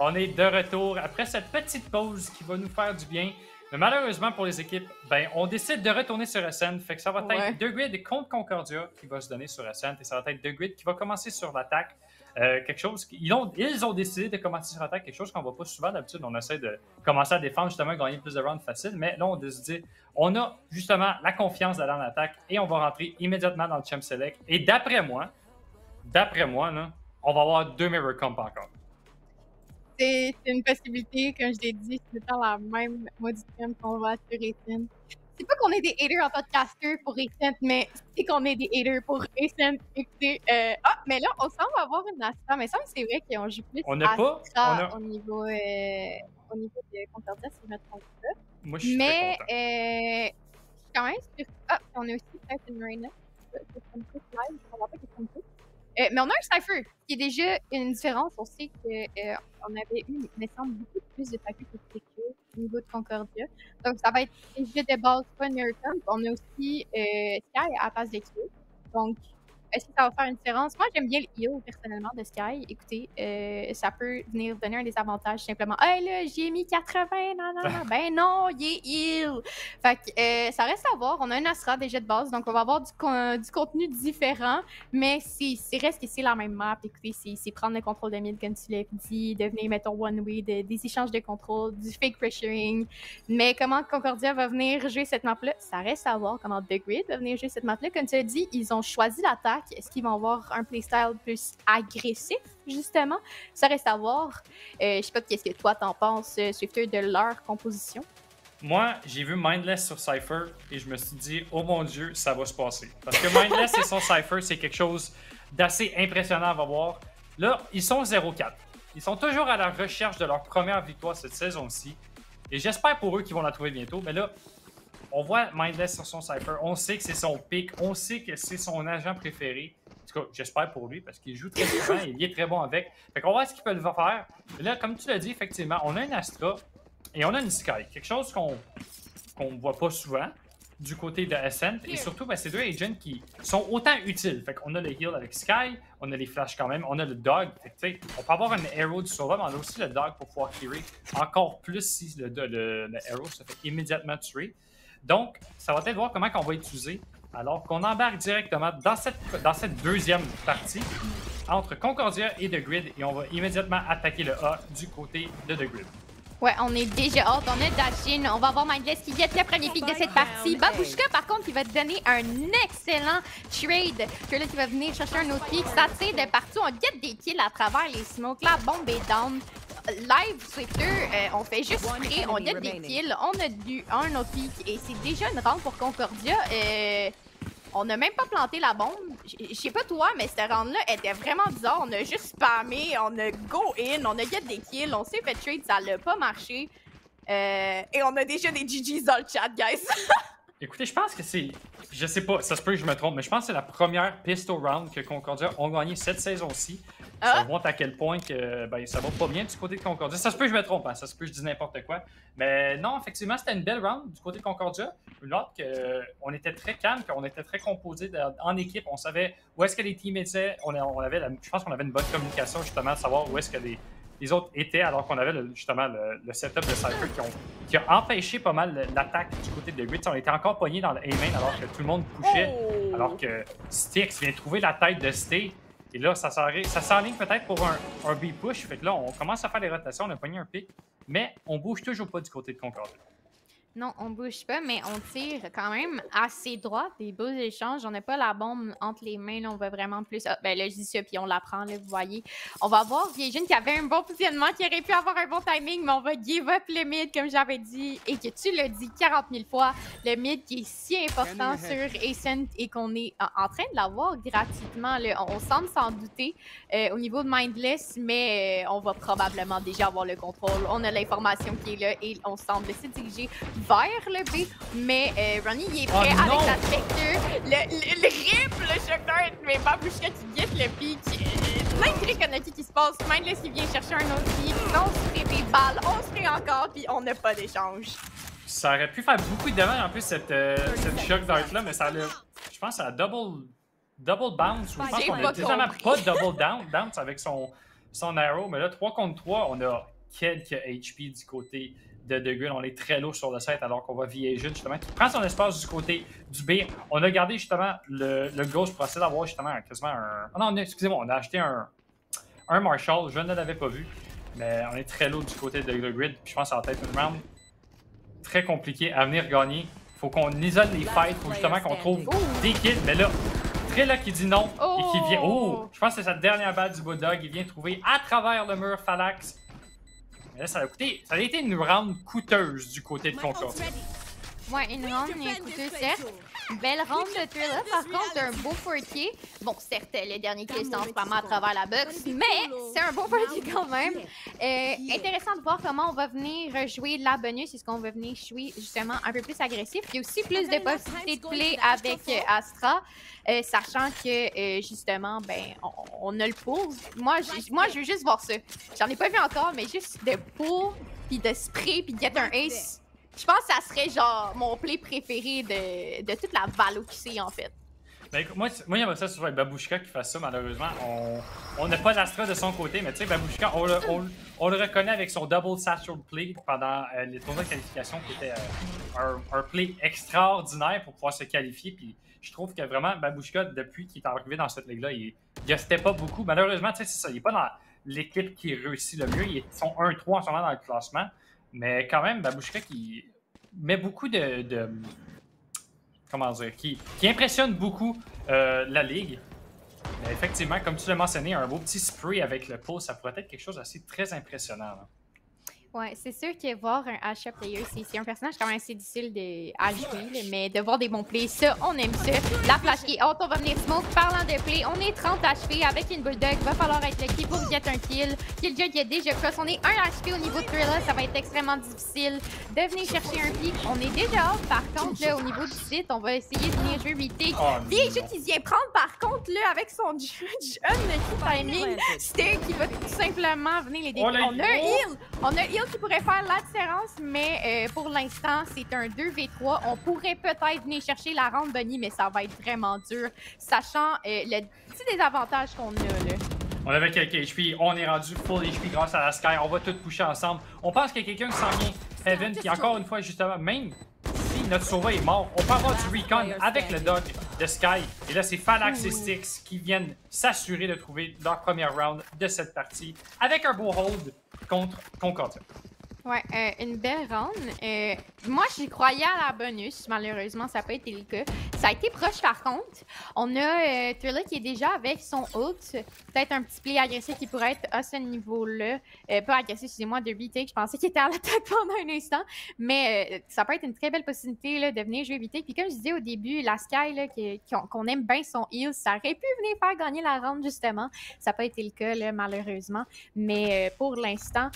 On est de retour après cette petite pause qui va nous faire du bien. Mais malheureusement pour les équipes, ben, on décide de retourner sur Ascent. Fait que ça va être The Grid contre Concordia qui va se donner sur Ascent. Et ça va être The Grid qui va commencer sur l'attaque. Quelque chose ils ont décidé de commencer sur l'attaque, quelque chose qu'on ne voit pas souvent. D'habitude, on essaie de commencer à défendre, justement, gagner plus de rounds faciles. Mais là, on se dit, on a justement la confiance d'aller en attaque et on va rentrer immédiatement dans le Champ Select. Et d'après moi, là, on va avoir 2 Mirror Comp encore. C'est une possibilité, comme je l'ai dit, c'est dans la même mode qu'on va sur Ascent. C'est pas qu'on est des haters en podcaster pour Ascent, mais c'est qu'on est des haters pour Ascent. Écoutez, mais là, on semble avoir une Astra, mais ça, c'est vrai qu'on joue plus on n'a pas au niveau de Concordia, si je me trompe pas. Moi, je suis mais, très content. je suis quand même sur... on a aussi peut-être une Reina. Je ne comprends pas qu'est-ce qu'on fait. Mais on a un Cypher, qui est déjà une différence. On sait qu'on avait eu, il me semble, beaucoup plus de paquets que Secure au niveau de Concordia. Donc, ça va être des jeux de base, pas American. On a aussi Sky à la place de Q. Donc, est-ce que ça va faire une différence? Moi, j'aime bien le heal, personnellement, de Sky. Écoutez, ça peut venir donner un désavantage simplement. Hey, là, j'ai mis 80, non. Ben non, il est heal. Fait que ça reste à voir. On a un Astra déjà de base, donc on va avoir du contenu différent, mais c'est reste que c'est la même map. Écoutez, c'est prendre le contrôle de mid, comme tu l'as dit, devenir, mettons, one-way, des échanges de contrôle, du fake pressuring. Mais comment Concordia va venir jouer cette map-là? Ça reste à voir comment The Grid va venir jouer cette map-là. Comme tu as dit, ils ont choisi l'attaque. Est-ce qu'ils vont avoir un playstyle plus agressif, justement? Ça reste à voir. Je sais pas qu'est-ce que toi t'en penses, Swifter, de leur composition. Moi, j'ai vu Mindless sur Cypher et je me suis dit, oh mon Dieu, ça va se passer. Parce que Mindless et son Cypher, c'est quelque chose d'assez impressionnant à voir. Là, ils sont 0-4. Ils sont toujours à la recherche de leur première victoire cette saison-ci. Et j'espère pour eux qu'ils vont la trouver bientôt. Mais là, on voit Mindless sur son Cypher. On sait que c'est son pick. On sait que c'est son agent préféré. En tout cas, j'espère pour lui parce qu'il joue très souvent et il est très bon avec. Fait qu'on va voir ce qu'ils peuvent faire. Et là, comme tu l'as dit, effectivement, on a un Astra et on a une Sky. Quelque chose qu'on ne voit pas souvent du côté de Ascent. Et surtout, ben, c'est deux agents qui sont autant utiles. Fait qu'on a le heal avec Sky, on a les flashs quand même, on a le dog. Fait que, on peut avoir un arrow du sauveur, mais on a aussi le dog pour pouvoir clearer encore plus si le arrow se fait immédiatement tuer. Donc, ça va être voir comment on va utiliser alors qu'on embarque directement dans cette deuxième partie entre Concordia et The Grid et on va immédiatement attaquer le A du côté de The Grid. Ouais, on est déjà hâte, on a Dashin, on va avoir Mindless qui get le premier pick de cette partie. Babushka, par contre, il va te donner un excellent trade. Que là, qui va venir chercher un autre pick. Ça tire de partout, on get des kills à travers les smokes. La bombe est down. Live Swifter, on fait juste spray, on get des kills, on a un autre pick et c'est déjà une round pour Concordia. On n'a même pas planté la bombe. Je sais pas toi, mais cette round-là était vraiment bizarre. On a juste spammé, on a go in, on a get des kills, on s'est fait trade, ça l'a pas marché. Et on a déjà des GG's dans le chat, guys. Écoutez, je pense que c'est... Je sais pas, ça se peut que je me trompe, mais je pense que c'est la première pistol round que Concordia ont gagné cette saison-ci. Ça montre à quel point que ben, ça va pas bien du côté de Concordia. Ça se peut que je me trompe, hein, ça se peut que je dise n'importe quoi. Mais non, effectivement, c'était une belle round du côté de Concordia. Une autre qu'on était très calme, qu'on était très composé en équipe. On savait où est-ce que les teams étaient. Je pense qu'on avait une bonne communication justement, de savoir où est-ce que les autres étaient, alors qu'on avait justement le setup de Cypher qui a empêché pas mal l'attaque du côté de Grid. On était encore pognés dans le A-main alors que tout le monde pushait, alors que Styx vient trouver la tête de Stay. Et là, ça s'enligne peut-être pour un B-push. Fait que là, on commence à faire les rotations, on a pogné un pick, mais on bouge toujours pas du côté de Concordia. Non, on bouge pas, mais on tire quand même assez droit, des beaux échanges. On n'a pas la bombe entre les mains, là, on va vraiment plus... Ah, ben là, je dis ça, puis on la prend, là, vous voyez. On va voir Viejun qui avait un bon positionnement, qui aurait pu avoir un bon timing, mais on va give up le mid, comme j'avais dit, et que tu l'as dit 40 000 fois, le mid qui est si important sur Ascent et qu'on est en train de l'avoir gratuitement, là. On semble s'en douter au niveau de Mindless, mais on va probablement déjà avoir le contrôle. On a l'information qui est là et on semble se diriger vers le B, mais Ronnie il est prêt avec sa Spectre. Le rip, le shocker, mais Babushka qui guette le pic. Plein de trucs unlucky qui se passent. Mindless qui vient chercher un autre pic. On se fait des balles, on se fait encore, puis on n'a pas d'échange. Ça aurait pu faire beaucoup de dommages en plus, cette shock dart-là, mais ça a, je pense, ça a double bounce. Je pense qu'on a pas double bounce avec son arrow, mais là, 3 contre 3, on a quelques HP du côté de The Grid. On est très lourd sur le site alors qu'on va Viasion justement qui prend son espace du côté du B. On a gardé justement le Ghost pour essayer d'avoir justement quasiment un... Oh non, excusez-moi, on a acheté un Marshall, je ne l'avais pas vu. Mais on est très lourd du côté de The Grid. Puis je pense que ça va être une round très compliquée à venir gagner. Faut qu'on isole les fights, faut justement qu'on trouve des kills. Mais là, Trilla qui dit non et qui vient... Oh! Je pense que c'est sa dernière balle du Bulldog. Il vient trouver à travers le mur Phalanx. Mais là, ça a été une round coûteuse du côté de Concord. Ouais, une round coûteuse, certes. Belle round de Trilla, par contre, un beau 4K. Bon, certes, le dernier kill se lance vraiment à travers la box, mais c'est un beau 4K quand même. Intéressant de voir comment on va venir jouer la bonus. Est-ce qu'on va venir jouer justement un peu plus agressif? Il y a aussi plus de possibilités de play avec Astra, sachant que justement, ben, on a le pull. Moi, je veux juste voir ça. J'en ai pas vu encore, mais juste de pull, puis de spray, puis de get un ace. Je pense que ça serait genre mon play préféré de toute la Valo QC en fait. Ben, moi j'aimerais ça sur Babouchka qui fasse ça, malheureusement. On n'a pas d'Astra de son côté, mais tu sais, Babouchka, on le reconnaît avec son double satchel play pendant les tournois de qualification qui était un play extraordinaire pour pouvoir se qualifier. Puis je trouve que vraiment, Babouchka, depuis qu'il est arrivé dans cette ligue-là, il restait pas beaucoup. Malheureusement, tu sais, c'est ça, il n'est pas dans l'équipe qui réussit le mieux. Ils sont 1-3 en ce moment dans le classement. Mais quand même, Babouchka qui met beaucoup comment dire, qui impressionne beaucoup la ligue. Mais effectivement, comme tu l'as mentionné, un beau petit spray avec le pulse, ça pourrait être quelque chose d'assez très impressionnant. Là. Ouais, c'est sûr que voir un Asha player, c'est un personnage quand même assez difficile à jouer, mais de voir des bons plays, ça, on aime ça. La flash qui est haute, on va venir smoke. Parlant de play, on est 30 HP avec une Bulldog. Va falloir être lucky pour get un kill. Killjoy qui a déjà cross. On est 1 HP au niveau de Trilla, ça va être extrêmement difficile de venir chercher un pick. On est déjà off, par contre, là, au niveau du site, on va essayer de venir jouer retake. Viasion qui vient prendre, par contre, là, avec son timing, Stick qui va tout simplement venir les détruire. On a un heal qui pourrait faire la différence, mais pour l'instant, c'est un 2v3. On pourrait peut-être venir chercher la round bunny, mais ça va être vraiment dur, sachant le petit désavantage qu'on a là. On avait quelques HP, on est rendu full HP grâce à la Sky, on va tout pusher ensemble. On pense qu'il y a quelqu'un qui s'en vient, Heaven, qui encore une fois, justement, même si notre sauveur est mort, on peut avoir du recon avec le dog de Sky. Et là, c'est Phalanx et Styx qui viennent s'assurer de trouver leur première round de cette partie avec un beau hold contre Concordia. Ouais, une belle round. Moi, j'y croyais à la bonus. Malheureusement, ça n'a pas été le cas. Ça a été proche par contre. On a Trilla qui est déjà avec son ult. Peut-être un petit play agressif qui pourrait être à ce niveau-là. Pas agressif, excusez-moi, de retake. Je pensais qu'il était à l'attaque pendant un instant. Mais ça peut être une très belle possibilité là, de venir jouer retake. Puis comme je disais au début, la Sky, là, qu'on aime bien son heal, ça aurait pu venir faire gagner la round justement. Ça n'a pas été le cas, là, malheureusement. Mais pour l'instant,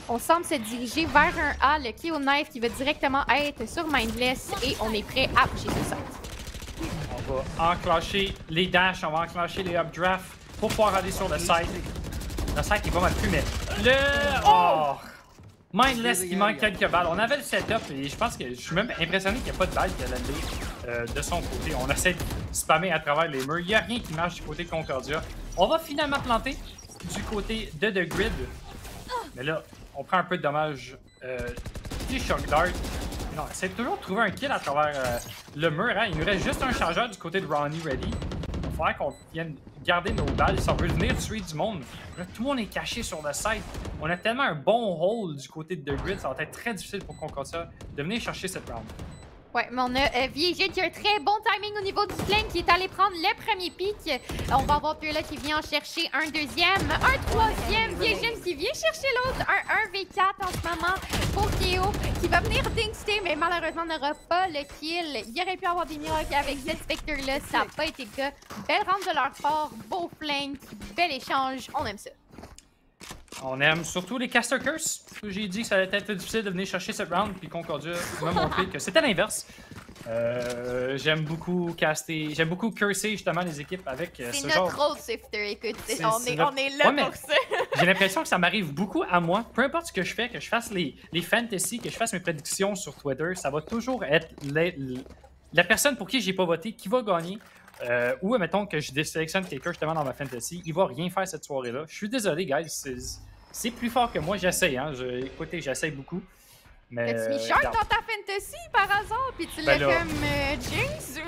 on semble se diriger vers un A, le Kyo Knife qui va directement être sur Mindless et on est prêt à pusher ce site. On va enclencher les dashs, on va enclencher les updrafts pour pouvoir aller sur le site. Le site est pas mal plus, mais Mindless qui manque quelques balles. On avait le setup et je pense que je suis même impressionné qu'il n'y a pas de balles qui a landé de son côté. On essaie de spammer à travers les murs. Il n'y a rien qui marche du côté de Concordia. On va finalement planter du côté de The Grid. Mais là, on prend un peu de dommages du Shock Dart. Non, c'est toujours de trouver un kill à travers le mur. Hein. Il nous reste juste un chargeur du côté de Ronnie Ready. Il va falloir qu'on vienne garder nos balles si on veut venir tuer du monde. Là, tout le monde est caché sur le site. On a tellement un bon hold du côté de The Grid, ça va être très difficile pour Concordia de venir chercher cette round. Ouais, mais on a Viasion qui a un très bon timing au niveau du flame qui est allé prendre le premier pick. On va avoir Trilla qui vient en chercher un deuxième, un troisième. Viasion qui vient chercher l'autre. Un 1v4 en ce moment pour Kyo qui va venir dingster, mais malheureusement n'aura pas le kill. Il aurait pu avoir des miracles avec cette Spectre-là. Ça n'a pas été le cas. Belle round de leur part, beau flame, bel échange. On aime ça. On aime surtout les Caster Curse. J'ai dit que ça allait être difficile de venir chercher cette round, puis Concordia m'a montré que c'était l'inverse. J'aime beaucoup caster, j'aime beaucoup curser justement les équipes avec ce genre. C'est notre role sifter, écoute, on est là pour ça. J'ai l'impression que ça m'arrive beaucoup à moi. Peu importe ce que je fais, que je fasse les fantasy, que je fasse mes prédictions sur Twitter, ça va toujours être la personne pour qui j'ai pas voté qui va gagner. Ou, mettons que je désélectionne quelqu'un justement dans ma fantasy, il va rien faire cette soirée-là. Je suis désolé, guys. C'est plus fort que moi, j'essaye. Hein. Écoutez, j'essaye beaucoup. Mais. T'as-tu mis Shark dans ta fantasy par hasard, puis tu Ben l'as là, comme Jinx?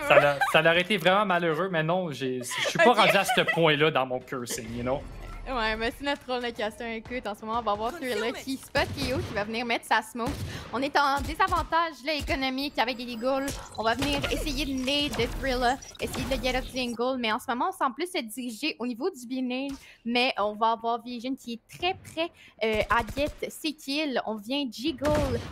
Ça aurait été vraiment malheureux, mais non, je suis pas rendu à ce point-là dans mon cursing, you know? Ouais, mais c'est notre rôle de caster. Écoute, en ce moment, on va voir Thrilla qui spot KO, qui va venir mettre sa smoke. On est en désavantage là, économique avec les Eagles. On va venir essayer de nade de Thrilla, essayer de le get up the angle. Mais en ce moment, on semble plus se diriger au niveau du B-nade. Mais on va avoir Vision qui est très près à get ses kills. On vient jiggle.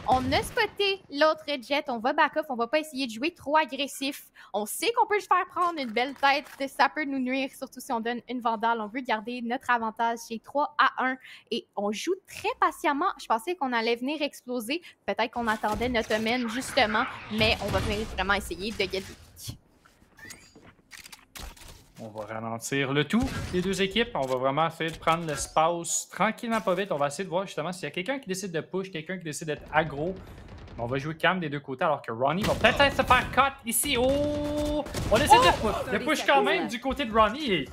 On a spoté l'autre jet. On va back off. On va pas essayer de jouer trop agressif. On sait qu'on peut se faire prendre une belle tête. Ça peut nous nuire, surtout si on donne une vandale. On veut garder notre avantage chez 3-1 et on joue très patiemment. Je pensais qu'on allait venir exploser. Peut-être qu'on attendait notre omen justement, mais on va venir vraiment essayer de get des pics. On va ralentir le tout, les deux équipes. On va vraiment essayer de prendre l'espace tranquillement, pas vite. On va essayer de voir justement s'il y a quelqu'un qui décide de push, quelqu'un qui décide d'être aggro. On va jouer calme des deux côtés alors que Ronnie va peut-être se faire cut ici. Oh! On essaie de push quand même du côté de Ronnie et...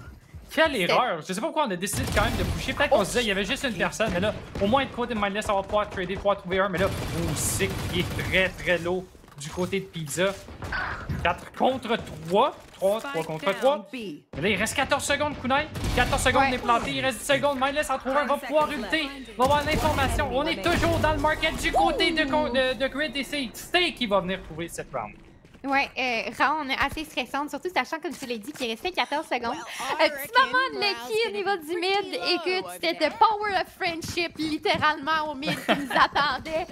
Quelle erreur! Je sais pas pourquoi on a décidé quand même de pusher. Peut-être qu'on se disait qu'il y avait juste une personne, mais là, au moins, de côté de Mindless, on va pouvoir trader, pouvoir trouver un. Mais là, Sick qui est très très low du côté de Pizza. 4 contre 3. 3 contre 3. Mais là, il reste 14 secondes, Kunai. 14 secondes, on est planté. Il reste 10 secondes. Mindless en trouve un, va pouvoir ulter. Va avoir l'information. On est toujours dans le market du côté de Grid et c'est Stay qui va venir trouver cette round. Ouais, round assez stressante, surtout sachant, comme tu l'as dit, qu'il restait 14 secondes. Petit moment de lucky au niveau du mid. Écoute, c'était the power of friendship, littéralement, au mid qui nous attendait.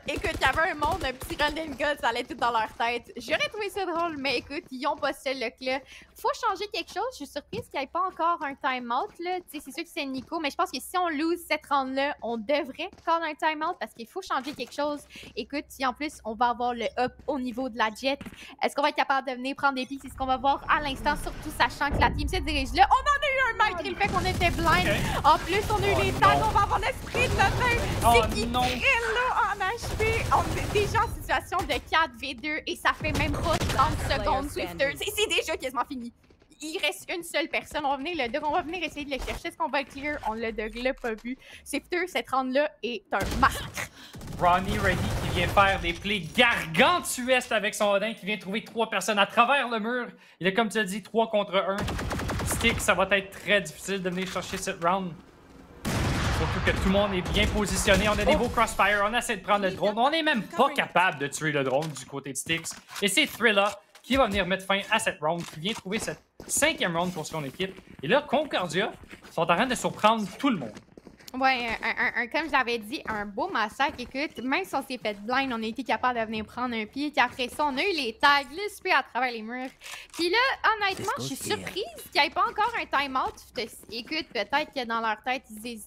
Écoute, il y avait un monde, un petit run and gun, ça allait tout dans leur tête. J'aurais trouvé ça drôle, mais écoute, ils ont pas ce look-là. Faut changer quelque chose. Je suis surprise qu'il n'y ait pas encore un time-out, là. Tu sais, c'est sûr que c'est Nico, mais je pense que si on lose cette round-là, on devrait prendre un time-out parce qu'il faut changer quelque chose. Écoute, si en plus, on va avoir le up au niveau de la jet. Est-ce qu'on va être capable de venir prendre des pics? C'est ce qu'on va voir à l'instant, surtout sachant que la team se dirige là. On en a eu un malgré le fait qu'on était blind. Okay. En plus, on a eu les tags. On va avoir l'esprit de notre c'est qui là en HP. On est déjà en situation de 4v2 et ça fait même pas 30 secondes Swifter. C'est déjà quasiment fini. Il reste une seule personne. On va venir essayer de le chercher. Est-ce qu'on va le clear? On l'a pas vu. Swifter, cette round-là est un massacre. Ronnie Ready qui vient faire des plays gargantuesques avec son Odin, qui vient trouver 3 personnes à travers le mur. Il est comme tu as dit, 3 contre 1. Stick, ça va être très difficile de venir chercher cette round. Surtout que tout le monde est bien positionné. On a des beaux crossfire. On essaie de prendre le drone. On n'est même pas capable de tuer le drone du côté de Styx. Et c'est Thrilla qui va venir mettre fin à cette round, qui vient trouver cette 5e round pour son équipe. Et là, Concordia sont en train de surprendre tout le monde. Ouais, comme je l'avais dit, un beau massacre. Écoute, même si on s'est fait blind, on a été capable de venir prendre un pied. Puis après ça, on a eu les tags, le spray à travers les murs. Puis là, honnêtement, je suis surprise qu'il n'y ait pas encore un time-out. Écoute, peut-être que dans leur tête, ils disent...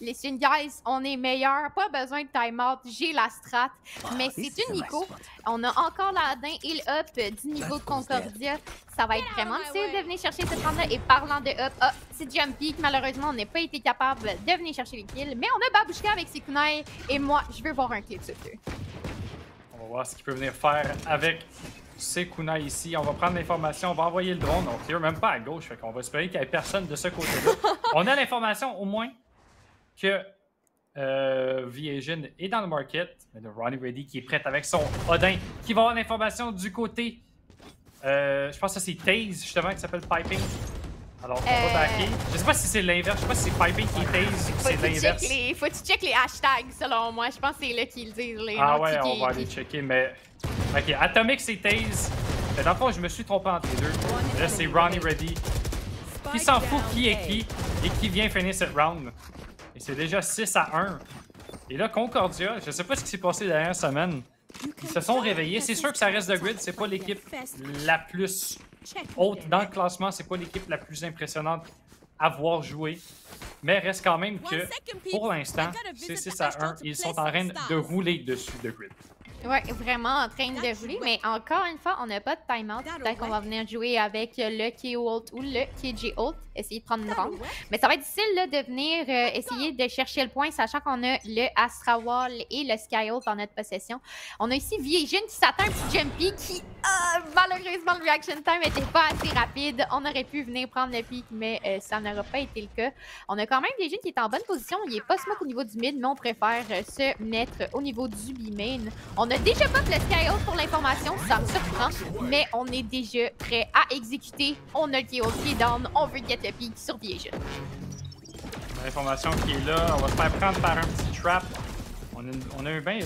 Listen, guys, on est meilleurs. Pas besoin de time-out. J'ai la strat. Mais c'est une Nico. On a encore l'Adin heal up du niveau de Concordia. Ça va être vraiment difficile de venir chercher cette round-là. Et parlant de up, c'est Jumpy. Malheureusement, on n'a pas été capable de venir chercher les kills. Mais on a Babushka avec ses kunai. Et moi, je veux voir un clip sur eux. On va voir ce qu'il peut venir faire avec ses kunai ici. On va prendre l'information. On va envoyer le drone. On clear même pas à gauche. Fait qu'on va espérer qu'il n'y ait personne de ce côté-là. On a l'information au moins que Vision est dans le market. Mais de Ronnie Ready qui est prête avec son Odin, qui va avoir l'information du côté. Je pense que c'est Taze justement qui s'appelle Piping. Alors on va backer. Je sais pas si c'est l'inverse. Je sais pas si c'est Piping qui est Taze ou si c'est l'inverse. Faut que tu check les hashtags selon moi. Je pense que c'est là qu'ils le disent. Ouais, on va aller checker. Mais ok, Atomic c'est Taze. Mais dans le fond, je me suis trompé entre les deux. Là c'est Ronnie Ready qui s'en fout qui est qui et qui vient finir cette round. Et c'est déjà 6-1. Et là, Concordia, je sais pas ce qui s'est passé la dernière semaine. Ils se sont réveillés. C'est sûr que ça reste de Grid. C'est pas l'équipe la plus haute dans le classement. C'est pas l'équipe la plus impressionnante à voir jouer. Mais reste quand même que, pour l'instant, c'est 6-1. Ils sont en train de rouler dessus de Grid. Ouais, vraiment en train de rouler, mais encore une fois, on n'a pas de timeout. Peut-être qu'on va venir jouer avec le KO ult ou le KJ ult, essayer de prendre une round. Mais ça va être difficile là, de venir essayer de chercher le point, sachant qu'on a le Astra Wall et le Sky ult en notre possession. On a ici Viejin qui s'attend un petit Jumpy qui, malheureusement, le reaction time n'était pas assez rapide. On aurait pu venir prendre le pick, mais ça n'aura pas été le cas. On a quand même Viejin qui est en bonne position. Il n'est pas smoke au niveau du mid, mais on préfère se mettre au niveau du B-main. On a déjà pas le Sky ult pour l'information, ça me surprend, mais on est déjà prêt à exécuter. On a le KO qui est down, on veut get le pick sur Viejin. L'information qui est là, on va se faire prendre par un petit trap. On a un bain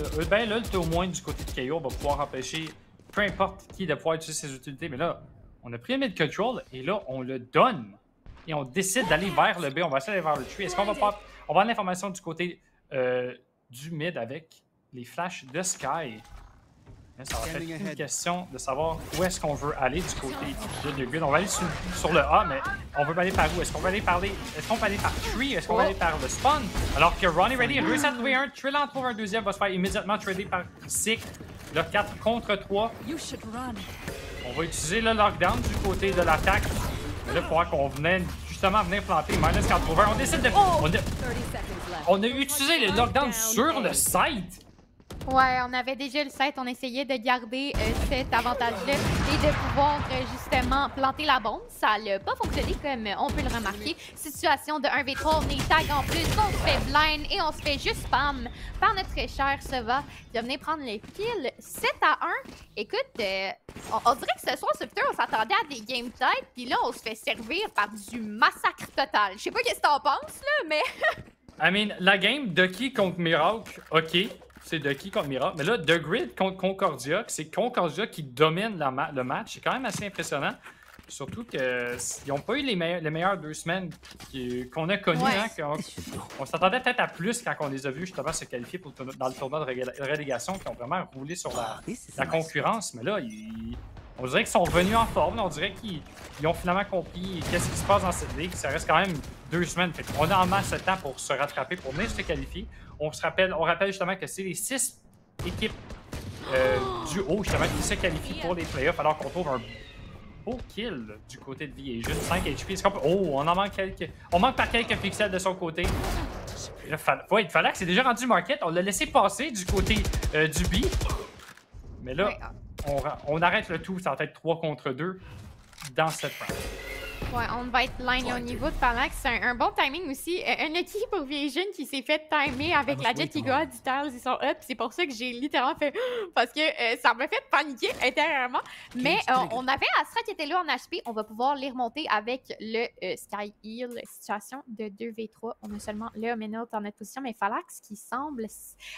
là, au moins du côté de KO, on va pouvoir empêcher peu importe qui de pouvoir utiliser ses utilités. Mais là, on a pris le mid control et là, on le donne. Et on décide d'aller vers le B, on va essayer d'aller vers le tree. Est-ce qu'on va pas. On va avoir l'information du côté du mid avec les flashs de Sky. Ça va être une question de savoir où est-ce qu'on veut aller du côté de Grid. On va aller sur le A, mais on veut aller par où? Est-ce qu'on va aller par Tree? Est-ce qu'on va aller par le spawn? Alors que Ronnie Ready réussit à trouver un, Trill en trouve un deuxième, va se faire immédiatement trader par Sick. Le 4 contre 3. On va utiliser le lockdown du côté de l'attaque. Mais là, il faudra qu'on venait justement venir planter minus 80. On décide de... On a utilisé le lockdown sur le site. Ouais, on avait déjà le site, on essayait de garder cet avantage-là et de pouvoir justement planter la bombe. Ça n'a pas fonctionné comme on peut le remarquer. Situation de 1v3, on est tag en plus, on se fait blind et on se fait juste spam par notre cher Sova qui va venir prendre le kill 7-1. Écoute, on dirait que ce soir, sur Twitter, on s'attendait à des game types, puis là, on se fait servir par du massacre total. Je sais pas qu'est-ce que t'en penses, là, mais... I mean, la game Ducky contre Miracle, ok. C'est Ducky contre Miracle. Mais là, The Grid contre Concordia, c'est Concordia qui domine le match. C'est quand même assez impressionnant. Surtout qu'ils n'ont pas eu les meilleures 2 semaines qu'on a connues. Ouais. Hein, on s'attendait peut-être à plus quand on les a vus justement se qualifier dans le tournoi de relégation, qui ont vraiment roulé sur la concurrence. Mais là, on dirait qu'ils sont revenus en forme. Là, on dirait qu'ils ont finalement compris qu'est-ce qui se passe dans cette ligue. Ça reste quand même 2 semaines. Fait on a en masse de temps pour se rattraper, pour venir se qualifier. On rappelle justement que c'est les 6 équipes du haut justement qui se qualifient pour les playoffs, alors qu'on trouve un beau kill du côté de Viejin. 5 HP. On en manque quelques. On manque par quelques pixels de son côté. Là, Falax c'est déjà rendu market. On l'a laissé passer du côté du B. Mais là, on arrête le tout. Ça va être 3 contre 2 dans cette round. Ouais, on va être line au niveau de Phalanx. C'est un bon timing aussi. Un équipe pour Viejin qui s'est fait timer avec la jet qui go du Tiles, ils sont up. C'est pour ça que j'ai littéralement fait parce que ça m'a fait paniquer intérieurement. Mais on avait Astra qui était là en HP. On va pouvoir les remonter avec le Sky Heal. Situation de 2v3. On a seulement le Minute en notre position, mais Phalanx qui semble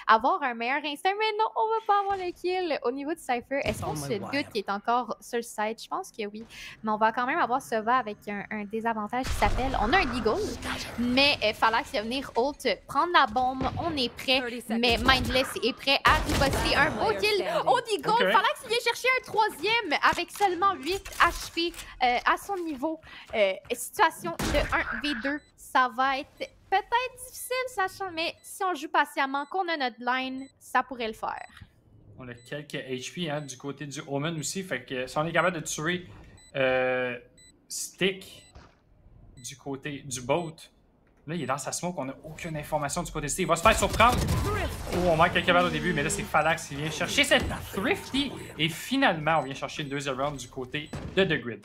avoir un meilleur instinct. Mais non, on va pas avoir le kill au niveau de Cypher. Est-ce qu'on se doute qu'il est encore sur le site? Je pense que oui. Mais on va quand même avoir Sova avec un désavantage qui s'appelle... On a un Deagle, mais Phalanx va venir ult, prendre la bombe, on est prêt, mais Mindless est prêt à riposter un beau kill au Deagle. Okay. Phalanx vient chercher un 3e avec seulement 8 HP à son niveau. Situation de 1v2, ça va être peut-être difficile, sachant, mais si on joue patiemment, qu'on a notre line, ça pourrait le faire. On a quelques HP hein, du côté du Omen aussi, fait que si on est capable de tuer... Stick du côté du boat. Là, il est dans sa smoke, on n'a aucune information du côté de Stick. Il va se faire surprendre. Oh, on manque quelques balles au début, mais là, c'est Phalanx qui vient chercher cette Thrifty. Et finalement, on vient chercher le 2e round du côté de The Grid.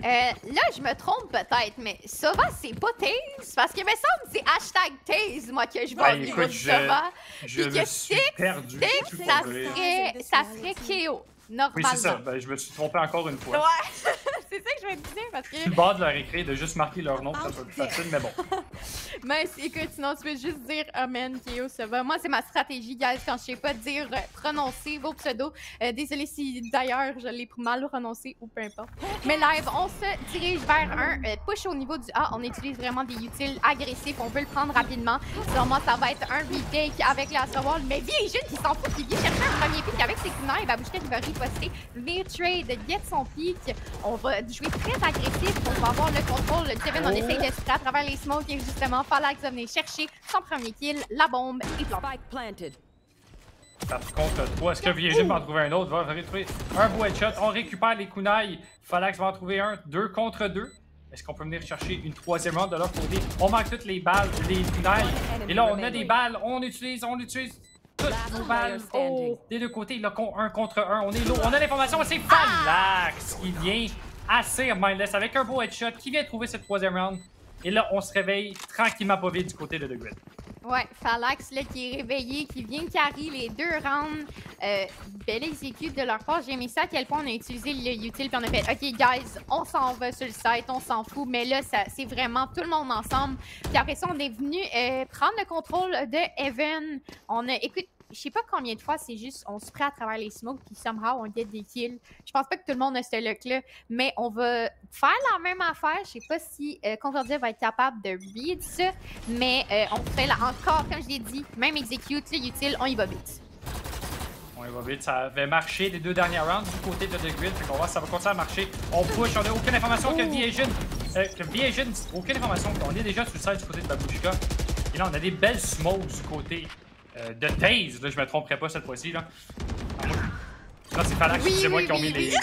Là, je me trompe peut-être, mais Sova, c'est pas Taze? Parce que me semble que c'est hashtag Taze, moi, que je vois au niveau de Sova. Je me suis perdu. Stick, ça serait KO. Normalement. Oui, c'est ça. Ben, je me suis trompé encore une fois. Ouais, c'est ça que je me disais parce que... Je suis le bord de leur écrit, de juste marquer leur nom, ça soit plus facile, mais bon. Mais écoute, sinon tu peux juste dire Amen, Kyo, ça va. Moi, c'est ma stratégie, guys, quand je sais pas dire prononcer vos pseudos. Désolé si d'ailleurs je l'ai mal prononcé ou peu importe. Mais live, on se dirige vers un push au niveau du A. On utilise vraiment des utiles agressifs, on peut le prendre rapidement. Selon moi, ça va être un retake avec la Astrawall. Mais Viejin qui s'en fout, qui vient chercher un premier pick avec ses knives. Babouchka qui va riposter. Venir trade, get son pick. On va jouer très agressif. On va avoir le contrôle. Kevin, on essaye de se faire à travers les smokes et justement, Phalanx va venir chercher son premier kill, la bombe et planter. 4 contre 3. Est-ce que Viejin va en trouver un autre? Va retrouver un beau headshot. On récupère les kunai. Phalanx va en trouver un. 2 contre 2. Est-ce qu'on peut venir chercher une troisième round de l'autre côté? On manque toutes les balles, les kunai. Et là, on a des balles. On utilise toutes nos balles. Oh, des deux côtés, là, 1 contre 1. On est lourd. On a l'information. C'est Phalanx qui vient assaillir Mindless avec un beau headshot, qui vient trouver cette troisième round. Et là, on se réveille tranquillement pas vite du côté de The Grid. Ouais, Phalanx là, qui est réveillé, qui vient carry les 2 rounds. Belle exécute de leur part. J'ai aimé ça à quel point on a utilisé le util puis on a fait OK, guys, on s'en va sur le site, on s'en fout. Mais là, c'est vraiment tout le monde ensemble. Puis après ça, on est venu prendre le contrôle de Heaven. Écoute, je sais pas combien de fois c'est juste on se prend à travers les smokes puis somehow on get des kills. Je pense pas que tout le monde a ce luck-là, mais on va faire la même affaire. Je sais pas si Concordia va être capable de read ça, mais on fait là encore, comme je l'ai dit, même execute, le utile, on y va vite. On y va vite, ça avait marché les 2 dernières rounds du côté de The Grid, fait qu'on voit ça va continuer à marcher. On push, on a aucune information que Viejin, aucune information qu'on est déjà sur le site du côté de Babushka. Et là, on a des belles smokes du côté de Taze, là, je me tromperai pas cette fois-ci. Là, c'est Phalanx, c'est moi qui ont mis les...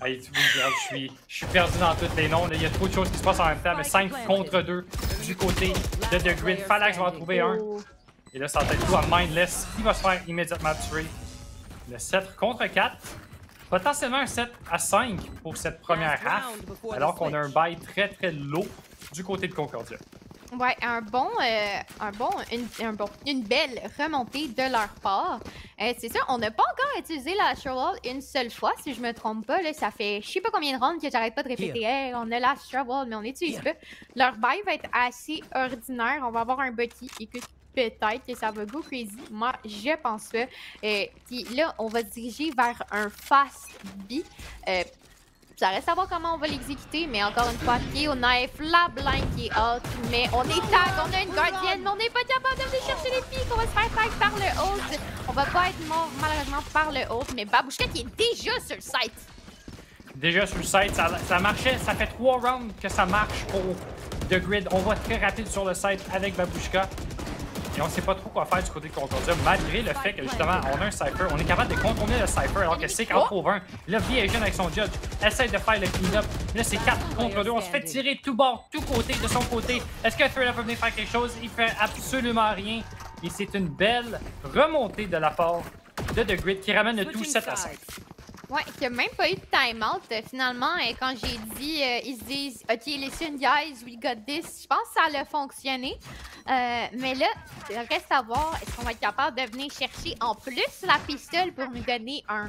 Hey, tu vois, je suis perdu dans tous les noms. Là. Il y a trop de choses qui se passent en même temps, mais 5 contre 2 du côté de The Grid. Phalanx va en trouver un. Et là, ça va être tout à Mindless qui va se faire immédiatement tuer. Le 7 contre 4. Potentiellement un 7 à 5 pour cette première half, alors qu'on a un bail très très low du côté de Concordia. Ouais, une belle remontée de leur part. C'est ça, on n'a pas encore utilisé la Astral une seule fois, si je me trompe pas. Là, ça fait je sais pas combien de rounds que j'arrête pas de répéter hey, on a la Astral, mais on n'utilise pas. Leur bail va être assez ordinaire. On va avoir un Bucky. Écoute, peut-être que ça va go crazy. Moi, je pense pas. Puis là, on va se diriger vers un fast B. Ça reste à voir comment on va l'exécuter, mais encore une fois, pied au knife, la blind qui est out, mais on est tag, on a une gardienne, mais on n'est pas capable de venir chercher les pics, on va se faire tag par le ult. On va pas être mort malheureusement par le ult, mais Babushka qui est déjà sur le site. Déjà sur le site, ça marchait, ça fait 3 rounds que ça marche pour The Grid. On va très rapide sur le site avec Babushka. Et on sait pas trop quoi faire du côté de Concordia, malgré le fait que justement on a un Cypher. On est capable de contourner le Cypher alors que c'est 4 contre 1. Là, Viejin avec son judge essaie de faire le clean-up. Là, c'est 4 contre 2. On se fait tirer tout bord, tout côté, de son côté. Est-ce que Thriller peut venir faire quelque chose? Il fait absolument rien. Et c'est une belle remontée de la part de The Grid qui ramène le tout 7 à 5. Ouais, il n'y a même pas eu de time-out finalement. Et quand j'ai dit, ils se disent OK, listen, guys, we got this. Je pense que ça a fonctionné. Mais là, il reste à voir est-ce qu'on va être capable de venir chercher en plus la pistole pour nous donner un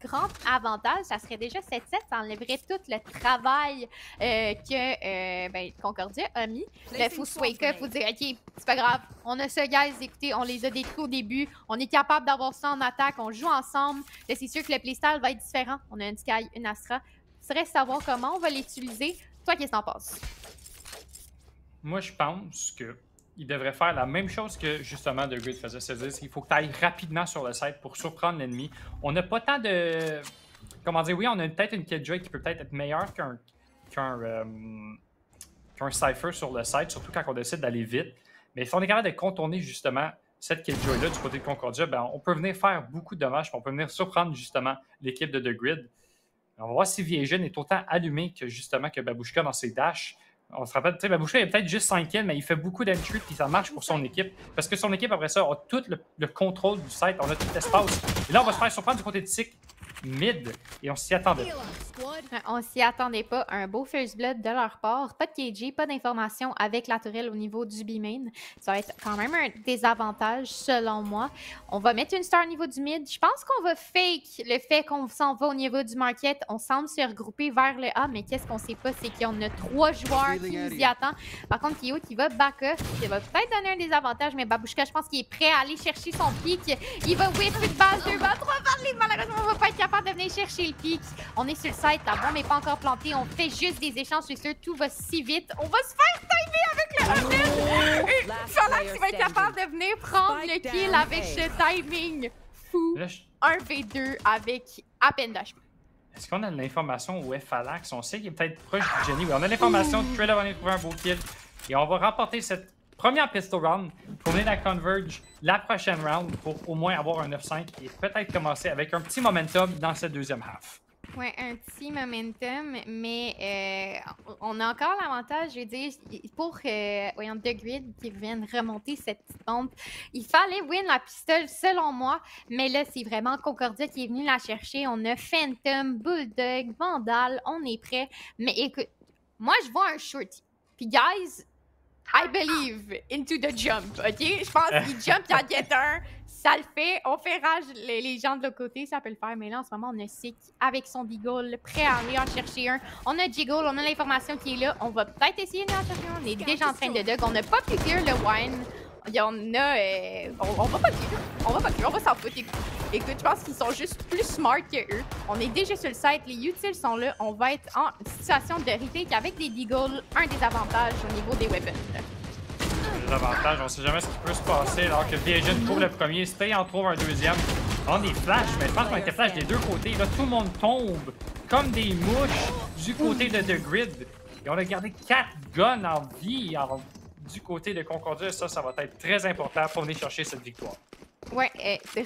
grand avantage. Ça serait déjà 7-7. Ça enlèverait tout le travail que Concordia a mis. Il faut se wake up, il faut dire OK, c'est pas grave. On a ça, guys. Écoutez, on les a détruits au début. On est capable d'avoir ça en attaque. On joue ensemble. Là, c'est sûr que le playstyle va être différent. On a une Sky, une Astra. Il reste à voir comment on va l'utiliser. Toi, qu'est-ce que t'en penses? Moi, je pense que il devrait faire la même chose que justement The Grid faisait. C'est-à-dire qu'il faut que tu ailles rapidement sur le site pour surprendre l'ennemi. On n'a pas tant de... Comment dire? Oui, on a peut-être une Killjoy qui peut peut-être être meilleure qu'un Cypher sur le site, surtout quand on décide d'aller vite. Mais si on est capable de contourner justement cette Killjoy-là du côté de Concordia, ben, on peut venir faire beaucoup de dommages. On peut venir surprendre justement l'équipe de The Grid. On va voir si Viejin est autant allumé que justement que Babushka dans ses dashs. On se rappelle, tu sais, Babushka, il a peut-être juste 5 kills, mais il fait beaucoup d'entry puis ça marche pour son équipe. Parce que son équipe, après ça, a tout le contrôle du site, on a tout l'espace. Et là, on va se faire surprendre du côté de Sick mid et on s'y attendait. On s'y attendait pas. Un beau first blood de leur part. Pas de KG, pas d'informations avec la tourelle au niveau du B-main. Ça va être quand même un désavantage selon moi. On va mettre une star au niveau du mid. Je pense qu'on va fake le fait qu'on s'en va au niveau du market. On semble se regrouper vers le A, mais qu'est-ce qu'on sait pas, c'est qu'on a 3 joueurs qui nous y attendent. Par contre, Kyo qui va back off, qui va peut-être donner un désavantage, mais Babushka, je pense qu'il est prêt à aller chercher son pic. Il va whip une balle, 2 balles, 3 balles. Malheureusement, on va pas être capable de venir chercher le pic. On est sur le site, la bombe n'est pas encore plantée. On fait juste des échanges sur sûr, tout va si vite. On va se faire timer avec le Humble. Phalanx qui va être capable de venir prendre le kill avec ce timing fou. 1v2 avec à peine d'HP. Est-ce qu'on a de l'information où est Phalanx? On sait qu'il est peut-être proche de Jenny. Oui, on a l'information. Trailer va aller trouver un beau kill. Et on va remporter cette première pistol round pour venir la converge la prochaine round pour au moins avoir un 9-5 et peut-être commencer avec un petit momentum dans cette deuxième half. Ouais, un petit momentum, mais on a encore l'avantage, je veux dire, pour voyons, The Grid qui viennent remonter cette petite pente. Il fallait win la pistole selon moi, mais là, c'est vraiment Concordia qui est venu la chercher. On a Phantom, Bulldog, Vandal, on est prêt. Mais écoute, moi, je vois un shorty. Puis, guys, I believe into the jump, OK? Je pense qu'il jump, il en get un. Ça le fait. On fait rage les gens de l'autre côté, ça peut le faire. Mais là, en ce moment, on a Sick avec son Deagle, prêt à aller en chercher un. On a Jiggle, on a l'information qui est là. On va peut-être essayer d'en chercher un. On est déjà en train de dug. On n'a pas pu clear le wine. Il y en a... on va pas clear. On va pas clear. On va s'en foutre. Écoute, je pense qu'ils sont juste plus smart que eux. On est déjà sur le site. Les utiles sont là. On va être en situation de retake avec des Deagle. Un des avantages au niveau des weapons. Des avantages, on sait jamais ce qui peut se passer alors que Vision trouve le premier, Stay en trouve un deuxième. On est flash, mais je pense qu'on était flash des deux côtés. Là, tout le monde tombe comme des mouches du côté de The Grid. Et on a gardé 4 guns en vie du côté de Concordia. Ça va être très important pour venir chercher cette victoire. Ouais,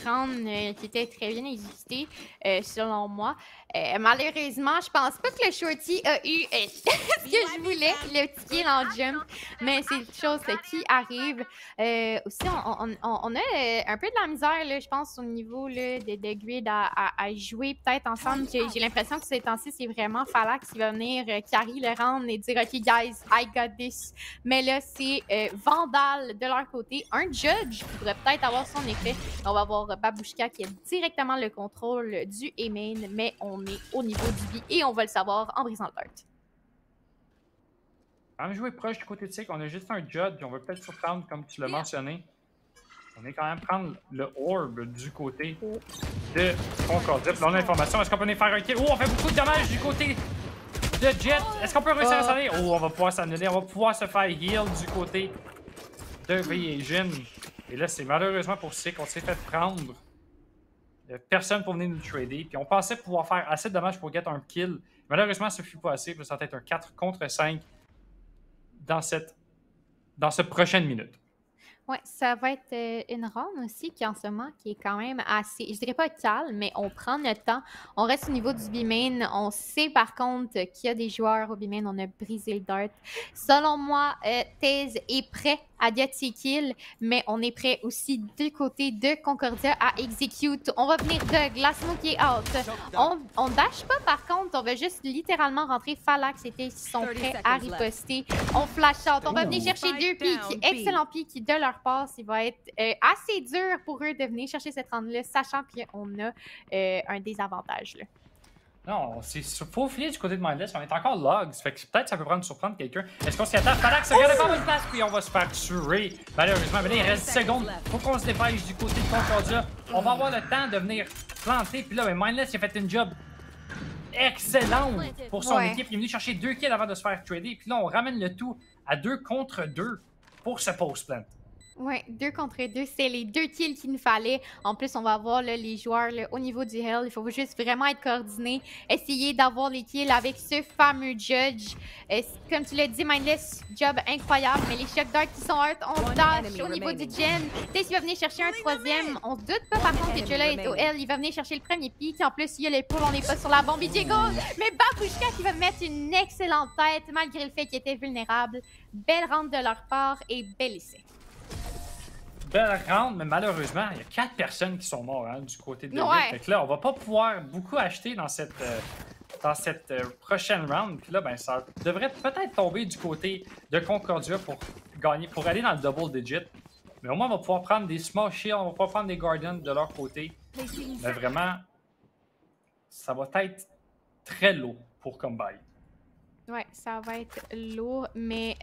round qui était très bien exécuté, selon moi. Malheureusement, je pense pas que le shorty a eu ce que je voulais, le petit kill en jump, mais c'est quelque chose qui arrive. Aussi, on a un peu de la misère, là, je pense, au niveau là, de Grid à jouer peut-être ensemble. J'ai l'impression que ces temps-ci, c'est vraiment Falax qui va venir carry le round et dire « OK, guys, I got this ». Mais là, c'est Vandal de leur côté, un judge qui pourrait peut-être avoir son effet. On va avoir Babushka qui a directement le contrôle du A-main, mais on est au niveau du B et on va le savoir en brisant le dart. Quand même jouer proche du côté de Sick, on a juste un judge, on va peut-être surprendre comme tu l'as mentionné. On est quand même prendre le orb du côté de Concordia. Puis là, on a l'information. Est-ce qu'on peut venir faire un kill? Oh, on fait beaucoup de dommages du côté de Jet. Est-ce qu'on peut réussir à s'annuler? Oh, on va pouvoir s'annuler. On va pouvoir se faire heal du côté de Vision. Et là, c'est malheureusement pour Sick qu'on s'est fait prendre. Il n'y a personne pour venir nous trader. Puis on pensait pouvoir faire assez de dommages pour get un kill. Malheureusement, ce ne fut pas assez. Puis ça va être un 4 contre 5 dans cette prochaine minute. Ouais, ça va être une round aussi qui en ce moment qui est quand même assez, je dirais pas calme, mais on prend notre temps. On reste au niveau du B-main. On sait par contre qu'il y a des joueurs au B-main. On a brisé le dart. Selon moi, Taze est prêt à get ses kills, mais on est prêt aussi du côté de Concordia à execute. On va venir de Glassmo qui est out. On dash pas par contre, on va juste littéralement rentrer Falax et Taze qui sont prêts à riposter. On flash out. On va venir chercher 2 pics. Excellent pic de leur part. Il va être assez dur pour eux de venir chercher cette round-là, sachant qu'on a un désavantage. Là. Non, c'est faufilé du côté de Mindless. On est encore logs. Fait que peut-être ça peut prendre surprendre quelqu'un. Est-ce qu'on s'y attend? Falax regarde pas une place, puis on va se faire tuer. Malheureusement, mais là, il reste 10 secondes. Faut qu'on se dépêche du côté de Concordia. On va avoir le temps de venir planter. Puis là, Mindless il a fait une job excellente pour son équipe. Il est venu chercher 2 kills avant de se faire trader. Puis là, on ramène le tout à 2 contre 2 pour ce post-plant. Ouais, 2 contre 2, c'est les 2 kills qu'il nous fallait. En plus, on va avoir là, les joueurs là, au niveau du Hell. Il faut juste vraiment être coordonné, essayer d'avoir les kills avec ce fameux judge. Comme tu l'as dit, Mindless, job incroyable, mais les shock darts qui sont hurt, on dash au niveau du gen. Taze va venir chercher un troisième. On se doute pas par contre que Jola est au Hell. Il va venir chercher le premier pick. En plus, il y a les poules, on n'est pas sur la bombe. Il Diego, mais Babushka qui va mettre une excellente tête malgré le fait qu'il était vulnérable. Belle rente de leur part et bel essai. Belle round, mais malheureusement, il y a 4 personnes qui sont mortes du côté de Grid. Fait que là, on va pas pouvoir beaucoup acheter dans cette prochaine round. Puis là, ben, ça devrait peut-être tomber du côté de Concordia pour gagner, pour aller dans le double digit. Mais au moins, on va pouvoir prendre des small shields, on va pouvoir prendre des guardians de leur côté. Mais vraiment, ça va être très lourd pour comeback. Ouais, ça va être lourd, mais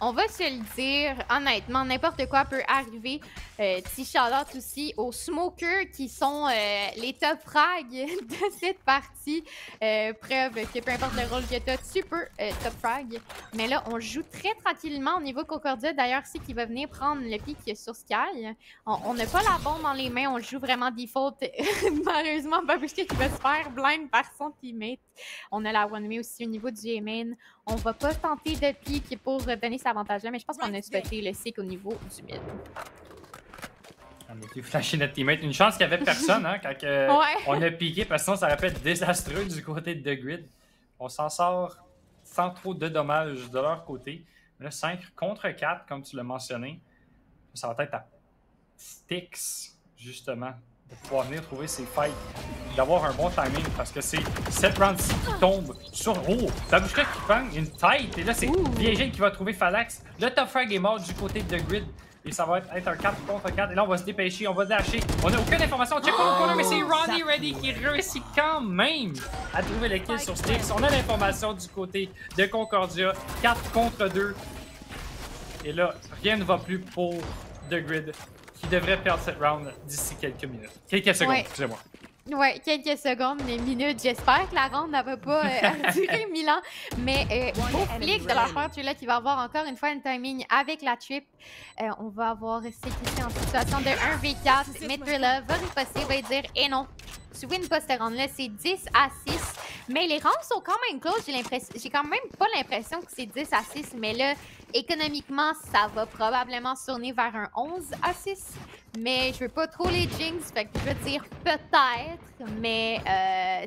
on va se le dire, honnêtement, n'importe quoi peut arriver. Petit shout-out aussi aux smokers qui sont les top frags de cette partie. Preuve que peu importe le rôle que tu as, tu peux top frag. Mais là, on joue très tranquillement au niveau Concordia. D'ailleurs, c'est qui va venir prendre le pic sur Sky. On n'a pas la bombe dans les mains, on joue vraiment default. Malheureusement, Babushka qui va se faire blind par son teammate. On a la one-way aussi au niveau du A-main. On va pas tenter de pique pour donner sa avantage-là, mais je pense qu'on a spoté le cycle au niveau du mid. On a été flasher notre teammate. Une chance qu'il n'y avait personne hein, quand on a piqué, parce que sinon ça aurait pu être désastreux du côté de The Grid. On s'en sort sans trop de dommages de leur côté. Là, 5 contre 4, comme tu l'as mentionné. Ça va être à Styx, justement, de pouvoir venir trouver ses fights, d'avoir un bon timing, parce que c'est cette round-ci qui tombe sur... Oh! Babushka qui prend une tête, et là, c'est Viegel qui va trouver Phalanx. Le top frag est mort du côté de The Grid. Et ça va être un 4 contre 4. Et là, on va se dépêcher, on va lâcher. On n'a aucune information. On check le corner, mais c'est Ronnie Ready qui réussit quand même à trouver le kill sur Styx. On a l'information du côté de Concordia. 4 contre 2. Et là, rien ne va plus pour The Grid, qui devrait perdre cette round d'ici quelques minutes. Quelques secondes, excusez-moi. Ouais, quelques secondes, mais minutes. J'espère que la ronde ne va pas durer 1000 ans. Mais beau flic de leur part, tu es là qui va avoir encore une fois un timing avec la trip. On va avoir sécurité en situation de 1v4. Metrilla va riposter, va dire « Et non, tu wins pas cette round-là, c'est 10 à 6. » Mais les rounds sont quand même close. J'ai quand même pas l'impression que c'est 10 à 6. Mais là, économiquement, ça va probablement se tourner vers un 11 à 6. Mais je veux pas trop les jinx, fait que je veux dire peut-être, mais